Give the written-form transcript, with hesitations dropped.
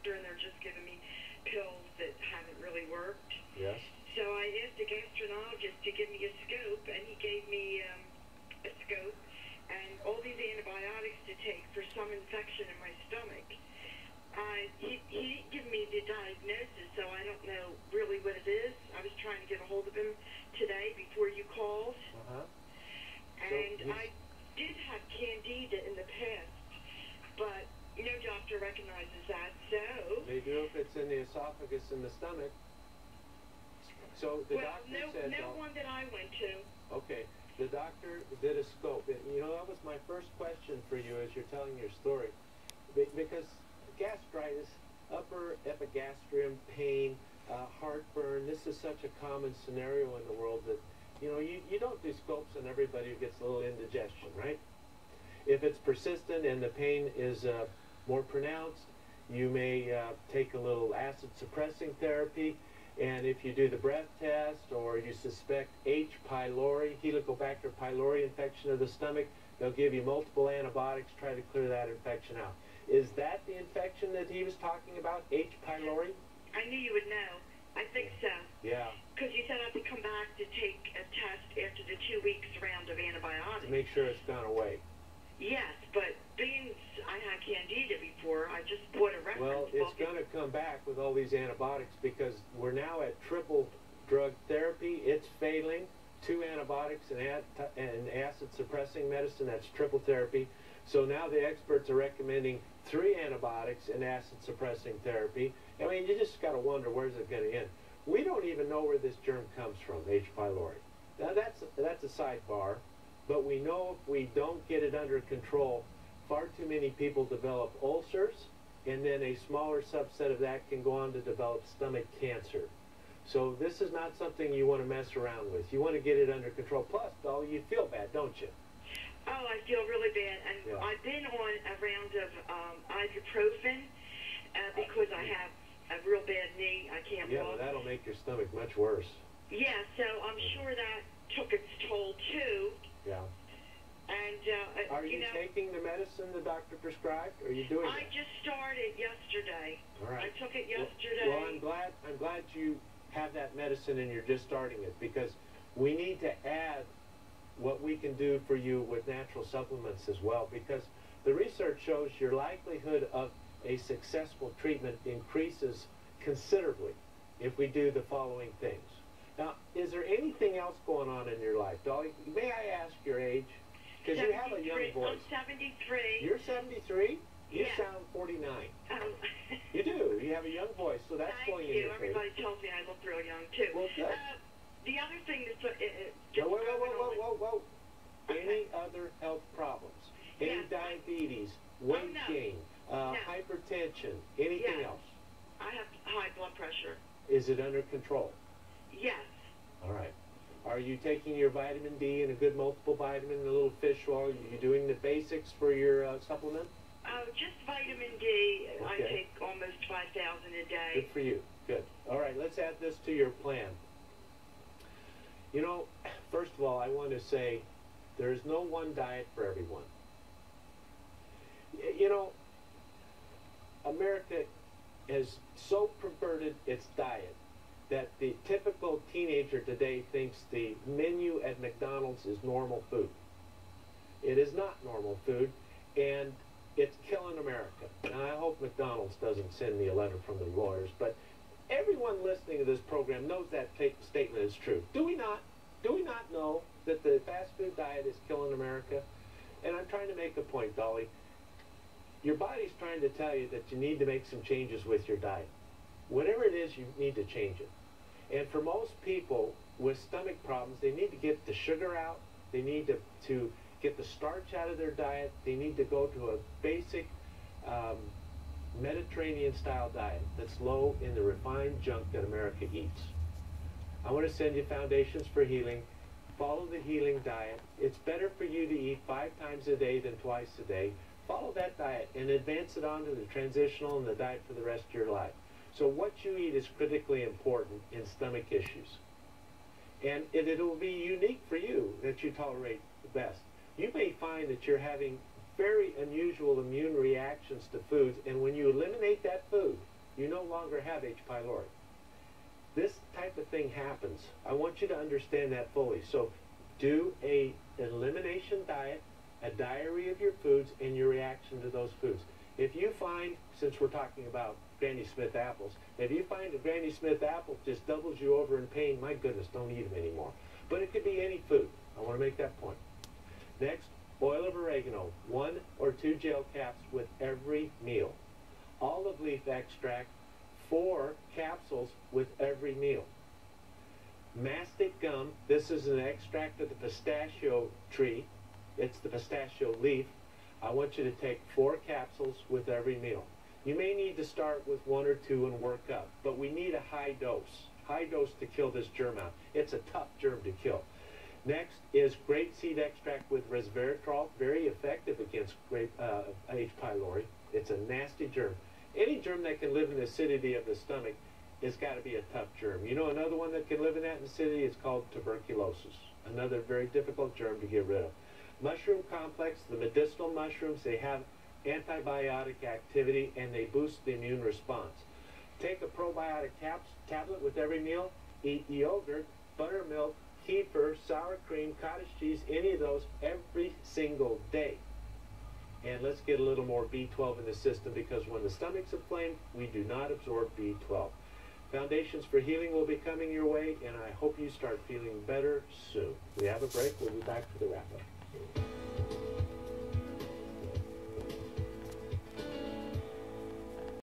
doctor, and they're just giving me pills that haven't really worked. Yes. So I asked the gastroenterologist to give me a scope, and he gave me a scope and all these antibiotics to take for some infection in my stomach. He didn't give me the diagnosis, so I don't know really what it is. I was trying to get a hold of him today before you called. And I did have candida in the past, but no doctor recognizes that, so... They do if it's in the esophagus and the stomach. So the doctor said... no one that I went to. Okay, the doctor did a scope. You know, that was my first question for you as you're telling your story. Because gastritis, upper epigastrium pain, heartburn, this is such a common scenario in the world that, you know, you don't do scopes on everybody who gets a little indigestion, right? If it's persistent and the pain is more pronounced, you may take a little acid suppressing therapy. And if you do the breath test or you suspect H.Pylori, Helicobacter pylori infection of the stomach, they'll give you multiple antibiotics, try to clear that infection out. Is that the infection that he was talking about, H.Pylori? I knew you would know. I think so. Yeah. Because you said I have to come back to take a test after the 2 weeks round of antibiotics. To make sure it's gone away. Yes, but being I had candida before, I just bought a reference book. Well, it's going to come back with all these antibiotics because we're now at triple drug therapy. It's failing. 2 antibiotics and acid suppressing medicine, that's triple therapy. So now the experts are recommending 3 antibiotics and acid suppressing therapy. I mean, you just got to wonder, where's it going to end? We don't even know where this germ comes from, H. pylori. Now that's a sidebar, but we know if we don't get it under control, far too many people develop ulcers, and then a smaller subset of that can go on to develop stomach cancer. So this is not something you want to mess around with. You want to get it under control. Plus, though, you feel bad, don't you? Oh, I feel really bad. And I've been on a round of ibuprofen because I have a real bad knee. I can't walk. Yeah, well, that'll make your stomach much worse. Yeah, so I'm sure that took its toll, too. Yeah. And, are you taking the medicine the doctor prescribed? Or are you doing it? I just started yesterday. All right. I took it yesterday. Well, I'm glad you have that medicine and you're just starting it, because we need to add what we can do for you with natural supplements as well, because the research shows your likelihood of a successful treatment increases considerably if we do the following things. Now, is there anything else going on in your life? Dolly, may I ask your age? Because you have a young voice. I'm 73. You're 73? You Yeah. sound 49. You do. You have a young voice, so that's going in your favor. Everybody tells me I look real young, too. Well, good. The other thing that's Whoa. Any other health problems? Any diabetes, weight gain, hypertension, anything else? I have high blood pressure. Is it under control? Yes. All right. Are you taking your vitamin D and a good multiple vitamin and a little fish oil? Are you doing the basics for your supplement? Just vitamin D. Okay. I take almost 5,000 a day. Good for you. Good. All right, let's add this to your plan. You know, first of all, I want to say there's no one diet for everyone. You know, America has so perverted its diet that the typical teenager today thinks the menu at McDonald's is normal food. It is not normal food, and it's killing America. Now, I hope McDonald's doesn't send me a letter from the lawyers, but everyone listening to this program knows that statement is true. Do we not? Do we not know that the fast food diet is killing America? And I'm trying to make a point, Dolly. Your body's trying to tell you that you need to make some changes with your diet. Whatever it is, you need to change it. And for most people with stomach problems, they need to get the sugar out. They need to get the starch out of their diet. They need to go to a basic Mediterranean-style diet that's low in the refined junk that America eats. I want to send you Foundations for Healing. Follow the healing diet. It's better for you to eat 5 times a day than twice a day. Follow that diet and advance it on to the transitional and the diet for the rest of your life. So what you eat is critically important in stomach issues. And it'll be unique for you that you tolerate the best. You may find that you're having very unusual immune reactions to foods, and when you eliminate that food, you no longer have H. pylori. This type of thing happens. I want you to understand that fully. So do a elimination diet, a diary of your foods and your reaction to those foods. If you find, since we're talking about Granny Smith apples, if you find a Granny Smith apple just doubles you over in pain, my goodness, don't eat them anymore. But it could be any food. I want to make that point. Next, oil of oregano, 1 or 2 gel caps with every meal. Olive leaf extract, 4 capsules with every meal. Mastic gum, this is an extract of the pistachio tree. It's the pistachio leaf. I want you to take 4 capsules with every meal. You may need to start with 1 or 2 and work up, but we need a high dose to kill this germ out. It's a tough germ to kill. Next is grapeseed extract with resveratrol, very effective against H. pylori. It's a nasty germ. Any germ that can live in the acidity of the stomach has got to be a tough germ. You know another one that can live in that acidity is called tuberculosis, another very difficult germ to get rid of. Mushroom complex, the medicinal mushrooms, they have antibiotic activity and they boost the immune response. Take a probiotic tablet with every meal. Eat yogurt, buttermilk, kefir, sour cream, cottage cheese, any of those every single day. And let's get a little more B12 in the system, because when the stomach's inflamed, we do not absorb B12. Foundations for Healing will be coming your way, and I hope you start feeling better soon. We have a break. We'll be back for the wrap-up.